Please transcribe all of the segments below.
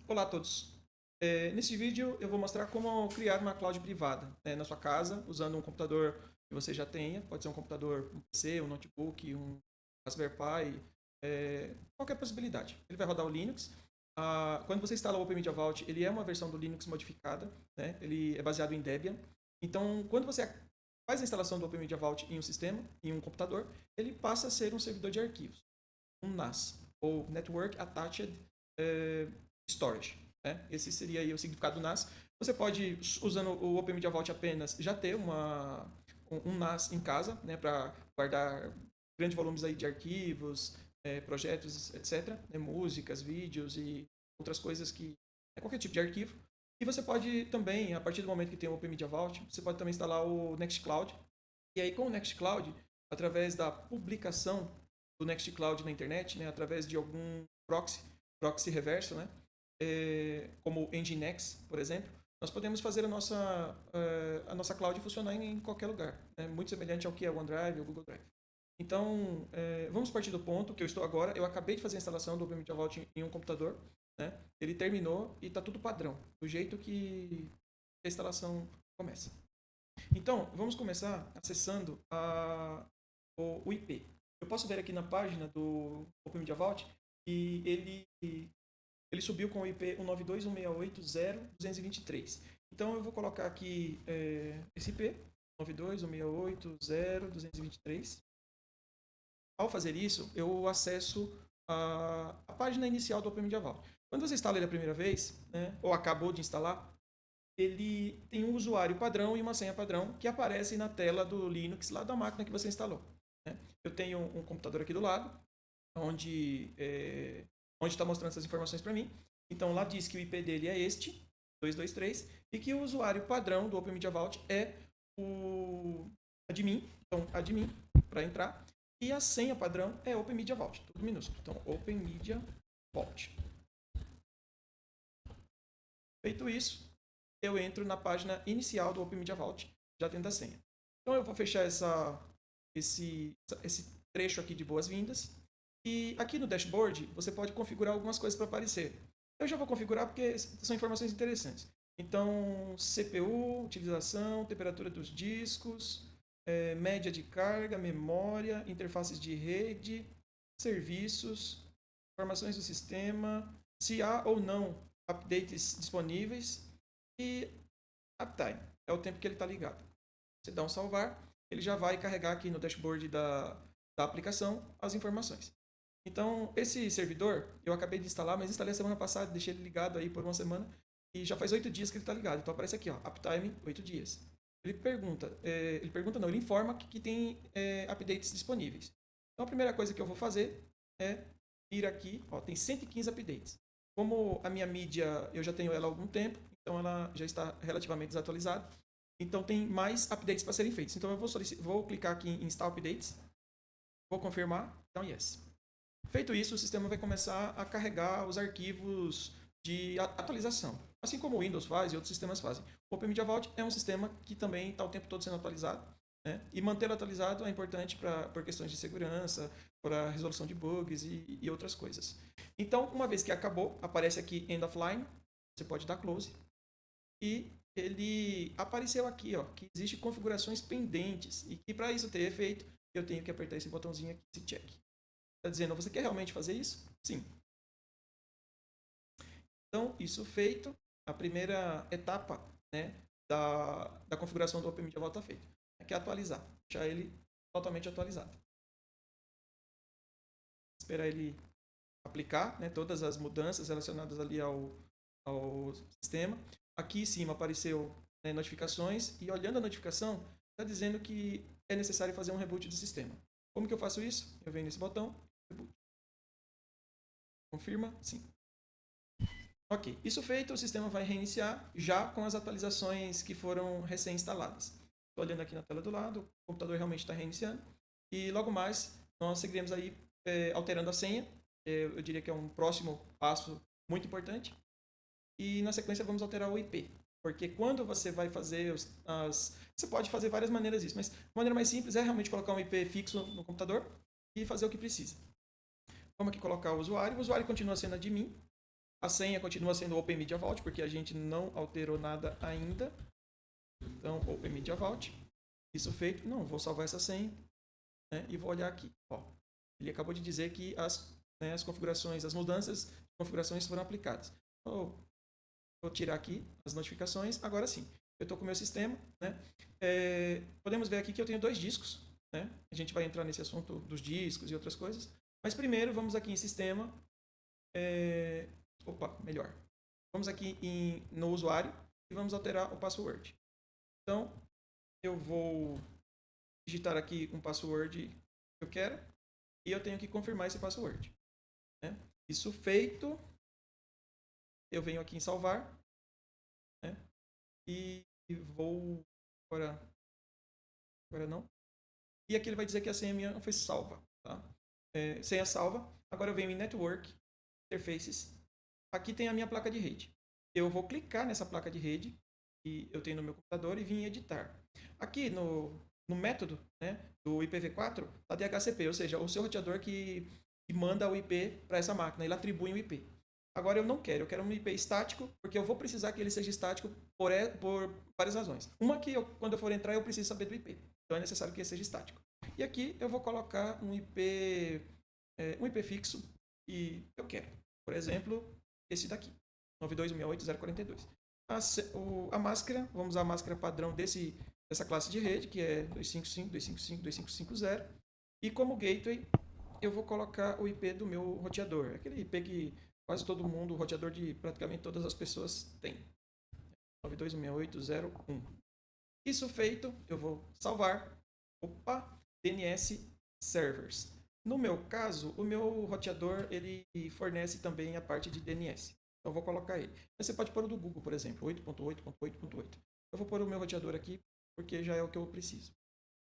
Olá a todos. Nesse vídeo eu vou mostrar como criar uma cloud privada, né, na sua casa, usando um computador que você já tenha. Pode ser um computador, um PC, um notebook, um Raspberry Pi, qualquer possibilidade. Ele vai rodar o Linux. Quando você instala o OpenMedia Vault, ele é uma versão do Linux modificada, né? Ele é baseado em Debian. Então, quando você faz a instalação do OpenMedia Vault em um sistema, em um computador, ele passa a ser um servidor de arquivos, um NAS, ou Network Attached Storage. Né? Esse seria aí o significado do NAS. Você pode, usando o OpenMedia Vault apenas, já ter um NAS em casa, né, para guardar grandes volumes aí de arquivos, projetos, etc. Né, músicas, vídeos e outras coisas que... qualquer tipo de arquivo. E você pode também, a partir do momento que tem o OpenMedia Vault, você pode também instalar o Nextcloud. E aí com o Nextcloud, através da publicação do Nextcloud na internet, né, através de algum proxy reverso, né, como o Nginx, por exemplo, nós podemos fazer a nossa cloud funcionar em qualquer lugar, né, muito semelhante ao que é o OneDrive ou o Google Drive. Então, vamos partir do ponto que eu estou agora. Eu acabei de fazer a instalação do OpenMedia Vault em um computador, né, ele terminou e está tudo padrão, do jeito que a instalação começa. Então, vamos começar acessando o IP. Eu posso ver aqui na página do OpenMedia Vault e ele subiu com o IP 192.168.0.223. Então, eu vou colocar aqui esse IP, 192.168.0.223. Ao fazer isso, eu acesso a página inicial do OpenMedia Vault. Quando você instala ele a primeira vez, né, ou acabou de instalar, ele tem um usuário padrão e uma senha padrão que aparecem na tela do Linux lá da máquina que você instalou. Né? Eu tenho um computador aqui do lado, onde está mostrando essas informações para mim. Então lá diz que o IP dele é este, 223, e que o usuário padrão do OpenMedia Vault é o admin, então admin para entrar, e a senha padrão é OpenMedia Vault, tudo minúsculo. Então OpenMedia Vault. Feito isso, eu entro na página inicial do OpenMedia Vault, já tendo a senha. Então eu vou fechar esse trecho aqui de boas-vindas. E aqui no dashboard, você pode configurar algumas coisas para aparecer. Eu já vou configurar porque são informações interessantes. Então, CPU, utilização, temperatura dos discos, média de carga, memória, interfaces de rede, serviços, informações do sistema, se há ou não updates disponíveis e uptime, é o tempo que ele está ligado. Você dá um salvar, ele já vai carregar aqui no dashboard da aplicação as informações. Então, esse servidor, eu acabei de instalar, mas instalei a semana passada, deixei ele ligado aí por uma semana, e já faz 8 dias que ele está ligado. Então, aparece aqui, ó, uptime, 8 dias. Ele informa que tem updates disponíveis. Então, a primeira coisa que eu vou fazer é ir aqui, ó, tem 115 updates. Como a minha mídia, eu já tenho ela há algum tempo, então ela já está relativamente desatualizada. Então, tem mais updates para serem feitos. Então, eu vou clicar aqui em Install Updates, vou confirmar, então yes. Feito isso, o sistema vai começar a carregar os arquivos de atualização, assim como o Windows faz e outros sistemas fazem. O OpenMedia Vault é um sistema que também está o tempo todo sendo atualizado, né? E mantê-lo atualizado é importante por questões de segurança, para resolução de bugs e outras coisas. Então, uma vez que acabou, aparece aqui End of Line, você pode dar Close, e ele apareceu aqui, ó, que existe configurações pendentes e que para isso ter efeito, eu tenho que apertar esse botãozinho aqui, esse check. Está dizendo, você quer realmente fazer isso? Sim. Então, isso feito, a primeira etapa, né, da configuração do OpenMedia Vault está feita, que é atualizar, deixar ele totalmente atualizado. Esperar ele aplicar, né, todas as mudanças relacionadas ali ao sistema. Aqui em cima apareceu, né, notificações, e olhando a notificação, está dizendo que é necessário fazer um reboot do sistema. Como que eu faço isso? Eu venho nesse botão, reboot. Confirma? Sim. Ok, isso feito, o sistema vai reiniciar já com as atualizações que foram recém-instaladas. Estou olhando aqui na tela do lado, o computador realmente está reiniciando. E logo mais, nós seguiremos aí alterando a senha. Eu diria que é um próximo passo muito importante. E na sequência vamos alterar o IP. Porque quando você vai fazer você pode fazer várias maneiras disso, mas a maneira mais simples é realmente colocar um IP fixo no computador e fazer o que precisa. Vamos aqui colocar o usuário. O usuário continua sendo admin. A senha continua sendo Open Media Vault, porque a gente não alterou nada ainda. Então, Open Media Vault. Isso feito. Não, vou salvar essa senha, né, e vou olhar aqui. Ó, ele acabou de dizer que as configurações, as mudanças de configurações foram aplicadas. Vou tirar aqui as notificações. Agora sim, eu estou com o meu sistema. Né? Podemos ver aqui que eu tenho 2 discos. Né? A gente vai entrar nesse assunto dos discos e outras coisas. Mas primeiro, vamos aqui em sistema. Melhor. Vamos aqui no usuário e vamos alterar o password. Então, eu vou digitar aqui um password que eu quero e eu tenho que confirmar esse password. Né? Isso feito, eu venho aqui em salvar, né? E vou agora não. E aqui ele vai dizer que a senha minha foi salva. Tá? Senha salva. Agora eu venho em Network, Interfaces. Aqui tem a minha placa de rede. Eu vou clicar nessa placa de rede que eu tenho no meu computador e vim em editar. Aqui no método, né, do IPv4 está DHCP, ou seja, o seu roteador que manda o IP para essa máquina, ele atribui um IP. Agora eu não quero, eu quero um IP estático, porque eu vou precisar que ele seja estático por várias razões. Uma que quando eu for entrar eu preciso saber do IP, então é necessário que ele seja estático. E aqui eu vou colocar um IP fixo que eu quero. Por exemplo, esse daqui, 92.168.042. A máscara, vamos usar a máscara padrão dessa classe de rede, que é 255.255.255.0. E como gateway, eu vou colocar o IP do meu roteador. Aquele IP que quase todo mundo, o roteador de praticamente todas as pessoas tem. 92.168.0.1. Isso feito, eu vou salvar. DNS Servers. No meu caso, o meu roteador ele fornece também a parte de DNS. Então eu vou colocar ele. Você pode pôr o do Google, por exemplo, 8.8.8.8. Eu vou pôr o meu roteador aqui, porque já é o que eu preciso.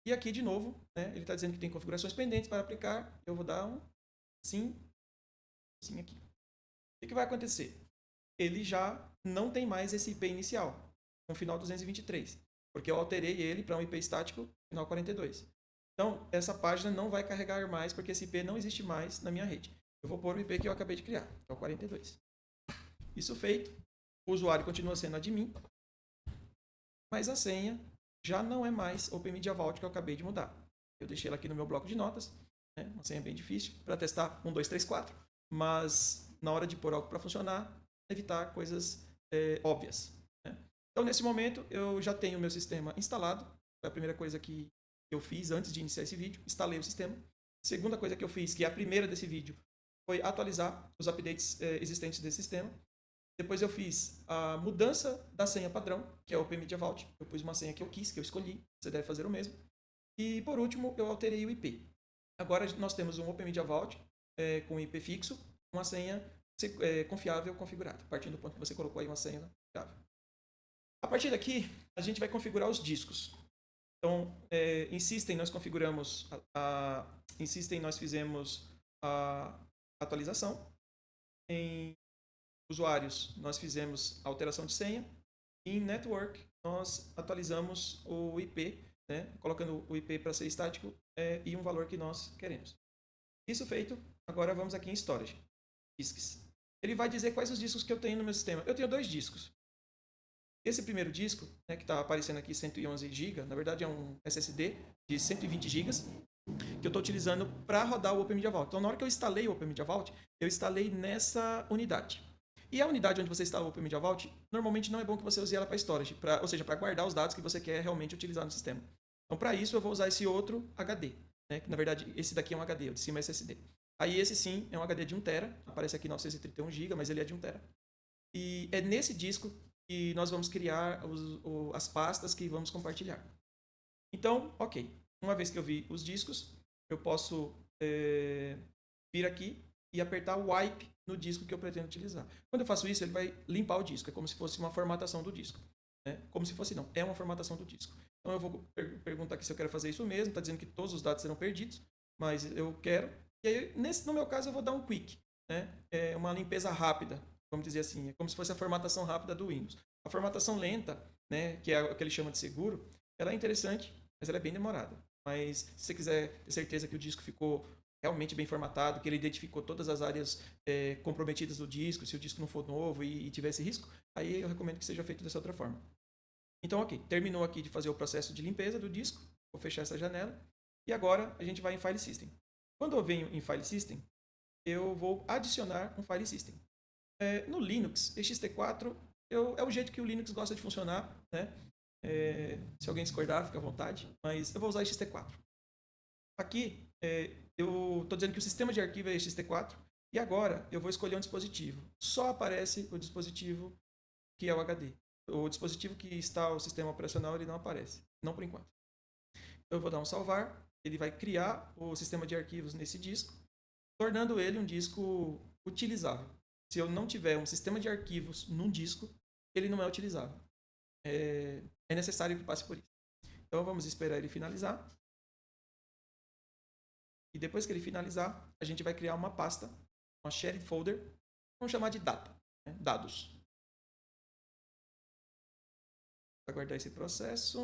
E aqui, de novo, né, ele está dizendo que tem configurações pendentes para aplicar. Eu vou dar um sim aqui. O que vai acontecer? Ele já não tem mais esse IP inicial, com final 223, porque eu alterei ele para um IP estático, final 42. Então, essa página não vai carregar mais, porque esse IP não existe mais na minha rede. Eu vou pôr o IP que eu acabei de criar, que é o 42. Isso feito, o usuário continua sendo admin, mas a senha já não é mais Open Media Vault que eu acabei de mudar. Eu deixei ela aqui no meu bloco de notas, né? Uma senha bem difícil para testar 1, 2, 3, 4, mas na hora de pôr algo para funcionar, evitar coisas óbvias. Né? Então, nesse momento, eu já tenho o meu sistema instalado. Foi a primeira coisa que eu fiz antes de iniciar esse vídeo, instalei o sistema. Segunda coisa que eu fiz, que é a primeira desse vídeo, foi atualizar os updates existentes desse sistema. Depois eu fiz a mudança da senha padrão, que é o Open Media Vault. Eu pus uma senha que eu quis, que eu escolhi. Você deve fazer o mesmo. E por último, eu alterei o IP. Agora nós temos um Open Media Vault com IP fixo, uma senha confiável configurada, partindo do ponto que você colocou aí uma senha confiável. A partir daqui, a gente vai configurar os discos. Então, em System nós configuramos, em System nós fizemos a atualização. Em usuários, nós fizemos a alteração de senha. E em Network, nós atualizamos o IP, né, colocando o IP para ser estático e um valor que nós queremos. Isso feito, agora vamos aqui em Storage. Disks. Ele vai dizer quais os discos que eu tenho no meu sistema. Eu tenho 2 discos. Esse primeiro disco, né, que está aparecendo aqui 111 GB, na verdade é um SSD de 120 GB, que eu estou utilizando para rodar o Open Media Vault. Então, na hora que eu instalei o Open Media Vault, eu instalei nessa unidade. E a unidade onde você instala o Open Media Vault, normalmente não é bom que você use ela para storage, ou seja, para guardar os dados que você quer realmente utilizar no sistema. Então, para isso, eu vou usar esse outro HD. Né, que, na verdade, esse daqui é um HD, o de cima é SSD. Aí esse sim é um HD de 1 TB, aparece aqui 931 GB, mas ele é de 1 TB. E é nesse disco que nós vamos criar as pastas que vamos compartilhar. Então, ok. Uma vez que eu vi os discos, eu posso vir aqui e apertar o wipe no disco que eu pretendo utilizar. Quando eu faço isso, ele vai limpar o disco. É como se fosse uma formatação do disco. Né? Como se fosse não, é uma formatação do disco. Então eu vou perguntar aqui se eu quero fazer isso mesmo. Está dizendo que todos os dados serão perdidos, mas eu quero. E aí, no meu caso, eu vou dar um quick. Né? É uma limpeza rápida, vamos dizer assim. É como se fosse a formatação rápida do Windows. A formatação lenta, né, que é o que ele chama de seguro, ela é interessante, mas ela é bem demorada. Mas se você quiser ter certeza que o disco ficou realmente bem formatado, que ele identificou todas as áreas comprometidas do disco, se o disco não for novo e tivesse risco, aí eu recomendo que seja feito dessa outra forma. Então, ok, terminou aqui de fazer o processo de limpeza do disco, vou fechar essa janela, e agora a gente vai em File System. Quando eu venho em File System, eu vou adicionar um File System. No Linux, ext4 é o jeito que o Linux gosta de funcionar, né? Se alguém discordar, fica à vontade, mas eu vou usar ext4. Aqui, eu estou dizendo que o sistema de arquivo é ext4, e agora eu vou escolher um dispositivo. Só aparece o dispositivo que é o HD. O dispositivo que está o sistema operacional, ele não aparece, não por enquanto. Eu vou dar um salvar, ele vai criar o sistema de arquivos nesse disco, tornando ele um disco utilizável. Se eu não tiver um sistema de arquivos num disco, ele não é utilizável. É necessário que passe por isso. Então vamos esperar ele finalizar. E depois que ele finalizar, a gente vai criar uma pasta, uma shared folder, vamos chamar de data, né? Dados. Vou aguardar esse processo.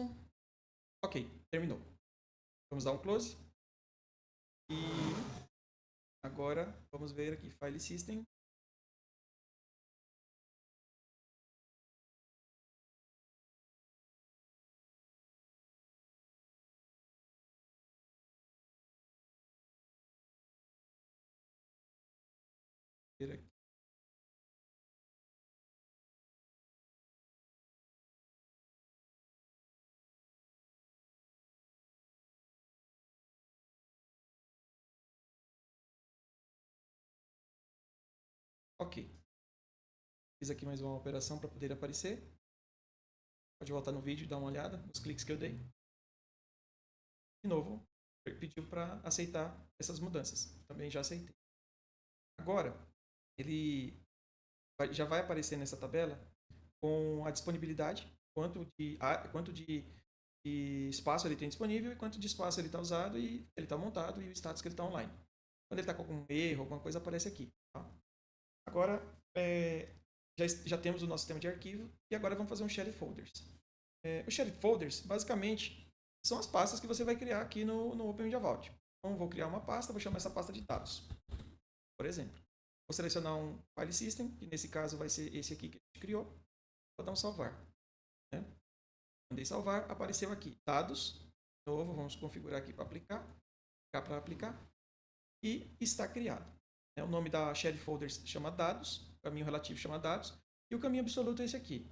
Ok, terminou. Vamos dar um close. E agora vamos ver aqui File System. Ver aqui. Ok. Fiz aqui mais uma operação para poder aparecer. Pode voltar no vídeo e dar uma olhada nos cliques que eu dei. De novo, pediu para aceitar essas mudanças. Também já aceitei. Agora, ele já vai aparecer nessa tabela com a disponibilidade, quanto de espaço ele tem disponível e quanto de espaço ele está usado e ele está montado e o status que ele está online. Quando ele está com algum erro, alguma coisa, aparece aqui. Tá? Agora, já temos o nosso sistema de arquivo e agora vamos fazer um shared folders. Os shared folders, basicamente, são as pastas que você vai criar aqui no Open Media Vault. Então, vou criar uma pasta, vou chamar essa pasta de dados, por exemplo. Vou selecionar um file system, que nesse caso vai ser esse aqui que a gente criou. Vou dar um salvar. Né? Mandei salvar, apareceu aqui dados. De novo, vamos configurar aqui para aplicar. Para aplicar. E está criado. O nome da shared folders chama dados, o caminho relativo chama dados, e o caminho absoluto é esse aqui.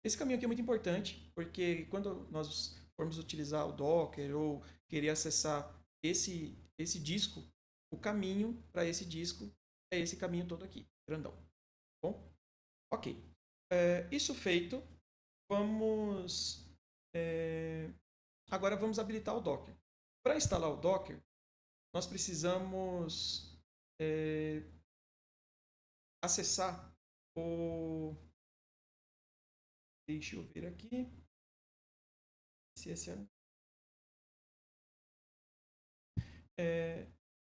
Esse caminho aqui é muito importante, porque quando nós formos utilizar o Docker ou querer acessar esse disco, o caminho para esse disco é esse caminho todo aqui, grandão. Bom? Ok. Isso feito, vamos... agora vamos habilitar o Docker. Para instalar o Docker, nós precisamos acessar o... Deixa eu ver aqui.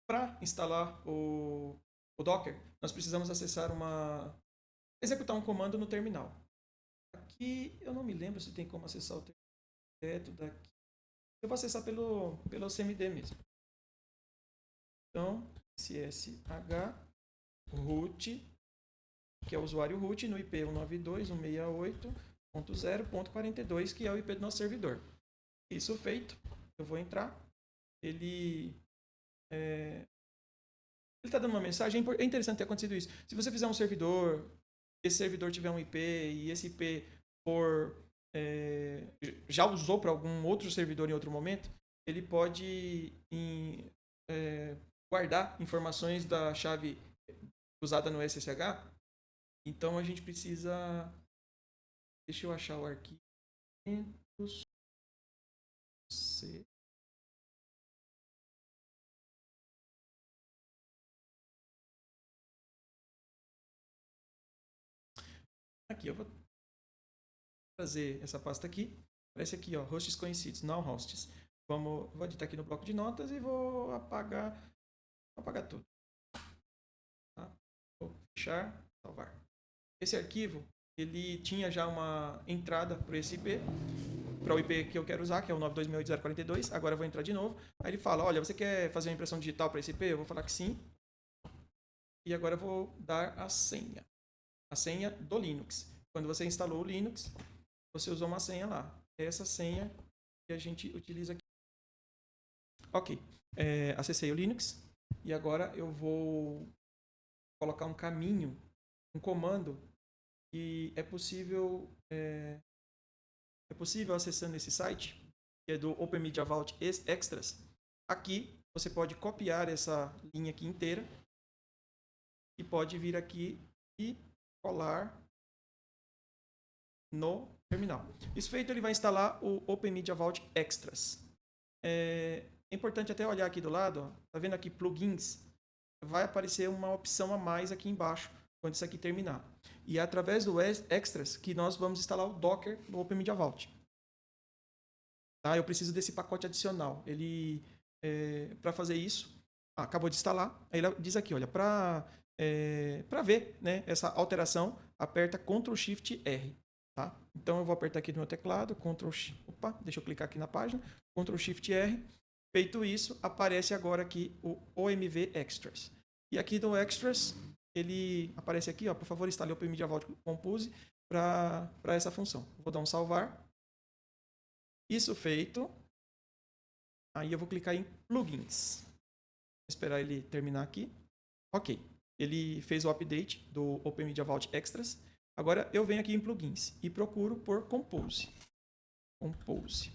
Para instalar o Docker, nós precisamos executar um comando no terminal. Aqui eu não me lembro se tem como acessar o direto daqui. Eu vou acessar pelo CMD mesmo. Então, csh root, que é o usuário root, no IP 192.168.0.42, que é o IP do nosso servidor. Isso feito, eu vou entrar. Ele está dando uma mensagem. É interessante ter acontecido isso. Se você fizer um servidor, esse servidor tiver um IP e esse IP já usou para algum outro servidor em outro momento, ele pode guardar informações da chave usada no SSH. Então a gente precisa... Deixa eu achar o arquivo. Aqui, eu vou trazer essa pasta aqui. Aparece aqui, ó, hosts conhecidos, não hosts. Vou editar aqui no bloco de notas e vou apagar tudo. Tá? Vou fechar, salvar. Esse arquivo, ele tinha já uma entrada para esse IP. para o IP que eu quero usar, que é o 9.268.0.42. Agora eu vou entrar de novo. Aí ele fala, olha, você quer fazer uma impressão digital para esse IP? Eu vou falar que sim. E agora eu vou dar a senha. A senha do Linux. Quando você instalou o Linux, você usou uma senha lá. É essa senha que a gente utiliza aqui. Ok. Acessei o Linux. E agora eu vou colocar um caminho, um comando que é possível acessando esse site, que é do Open Media Vault Extras. Aqui você pode copiar essa linha aqui inteira e pode vir aqui e colar no terminal. Isso feito, ele vai instalar o Open Media Vault Extras. É importante até olhar aqui do lado, ó, tá vendo aqui plugins? Vai aparecer uma opção a mais aqui embaixo quando isso aqui terminar. E é através do Extras que nós vamos instalar o Docker do Open Media Vault. Tá? Eu preciso desse pacote adicional. Ele, para fazer isso, acabou de instalar. Aí ele diz aqui, olha, para ver, né, essa alteração, aperta Ctrl Shift R. Tá? Então eu vou apertar aqui no meu teclado, deixa eu clicar aqui na página, Ctrl Shift R. Feito isso, aparece agora aqui o OMV Extras. E aqui no Extras, ele aparece aqui, ó, por favor, instale o Open Media Vault Compose para essa função. Vou dar um salvar. Isso feito, aí eu vou clicar em plugins. Vou esperar ele terminar aqui. Ok, ele fez o update do Open Media Vault Extras. Agora eu venho aqui em plugins e procuro por Compose. Compose.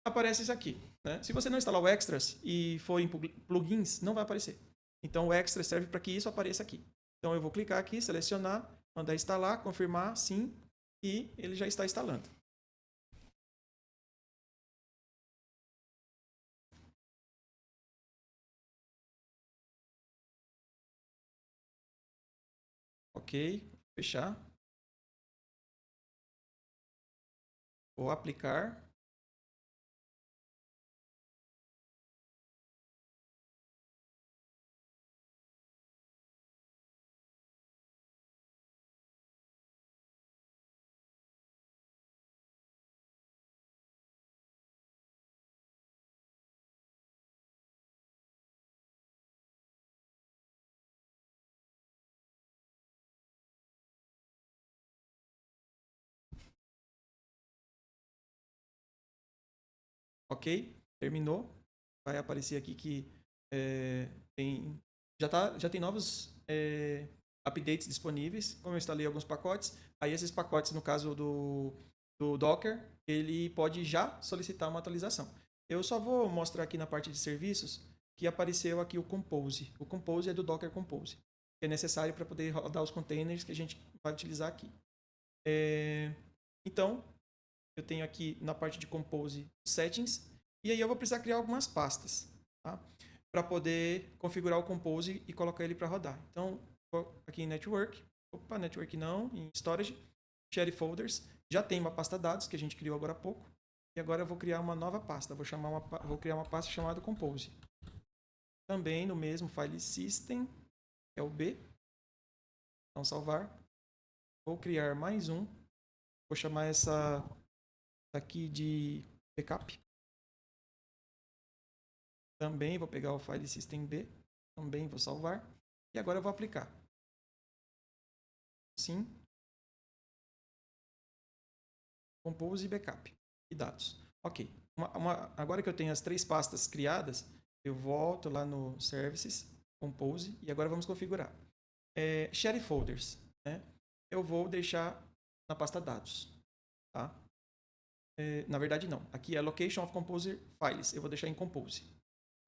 Aparece isso aqui. Né? Se você não instalar o Extras e for em plugins, não vai aparecer. Então o Extras serve para que isso apareça aqui. Então eu vou clicar aqui, selecionar, mandar instalar, confirmar, sim, e ele já está instalando. Ok, fechar. Vou aplicar. Ok, terminou. Vai aparecer aqui que já tem novos updates disponíveis. Como eu instalei alguns pacotes, aí esses pacotes, no caso do Docker, ele pode já solicitar uma atualização. Eu só vou mostrar aqui na parte de serviços que apareceu aqui o Compose. O Compose é do Docker Compose, que é necessário para poder rodar os containers que a gente vai utilizar aqui. Então, eu tenho aqui na parte de Compose Settings, e aí eu vou precisar criar algumas pastas, tá? Para poder configurar o Compose e colocar ele para rodar. Então, aqui em Network, Network não, em Storage, Share Folders, já tem uma pasta dados que a gente criou agora há pouco, e agora eu vou criar uma nova pasta, vou criar uma pasta chamada Compose. Também no mesmo File System, que é o B. Então, salvar. Vou criar mais um, vou chamar essa aqui de backup. Também vou pegar o File System B, também vou salvar. E agora eu vou aplicar. Sim. Compose e backup. E dados. Ok. Agora que eu tenho as três pastas criadas, eu volto lá no Services, Compose, e agora vamos configurar. Share Folders. Né? Eu vou deixar na pasta dados. Tá? Na verdade, não. Aqui é Location of Composer Files. Eu vou deixar em Compose.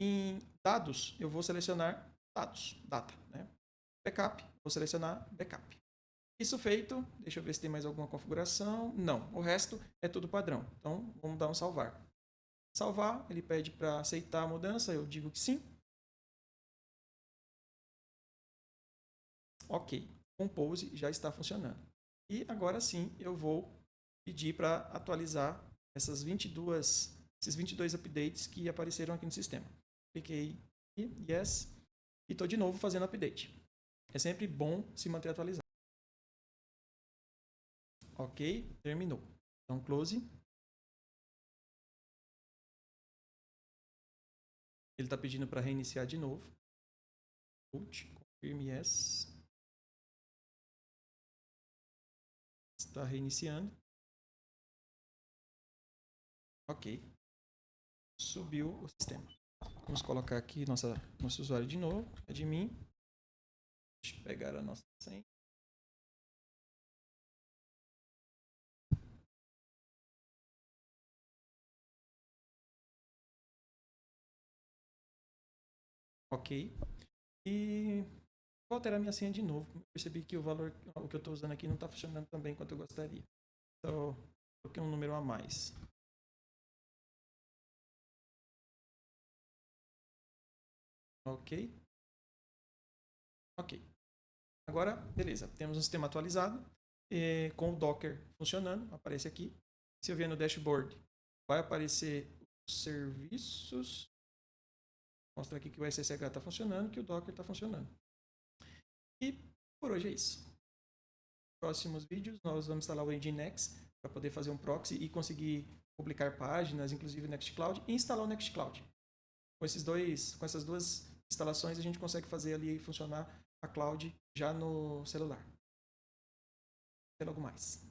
Em dados, eu vou selecionar dados, data. Né? Backup, vou selecionar backup. Isso feito, deixa eu ver se tem mais alguma configuração. Não, o resto é tudo padrão. Então, vamos dar um salvar. Salvar, ele pede para aceitar a mudança, eu digo que sim. Ok, Compose já está funcionando. E agora sim, eu vou pedir para atualizar esses 22 updates que apareceram aqui no sistema. Cliquei em Yes e estou de novo fazendo update. É sempre bom se manter atualizado. Ok, terminou. Então, close. Ele está pedindo para reiniciar de novo. Confirm yes. Está reiniciando. Ok. Subiu o sistema. Vamos colocar aqui nosso usuário de novo. Admin. Deixa eu pegar a nossa senha. Ok. E vou alterar minha senha de novo. Percebi que o que eu estou usando aqui não está funcionando tão bem quanto eu gostaria. Então, coloquei um número a mais. Ok. Ok. Agora, beleza. Temos um sistema atualizado. Com o Docker funcionando. Aparece aqui. Se eu vier no dashboard, vai aparecer os serviços. Mostra aqui que o SSH está funcionando, que o Docker está funcionando. E por hoje é isso. Nos próximos vídeos, nós vamos instalar o Nginx para poder fazer um proxy e conseguir publicar páginas, inclusive o Nextcloud, e instalar o Nextcloud. Com essas duas instalações, a gente consegue fazer ali funcionar a cloud já no celular. Tem algo mais?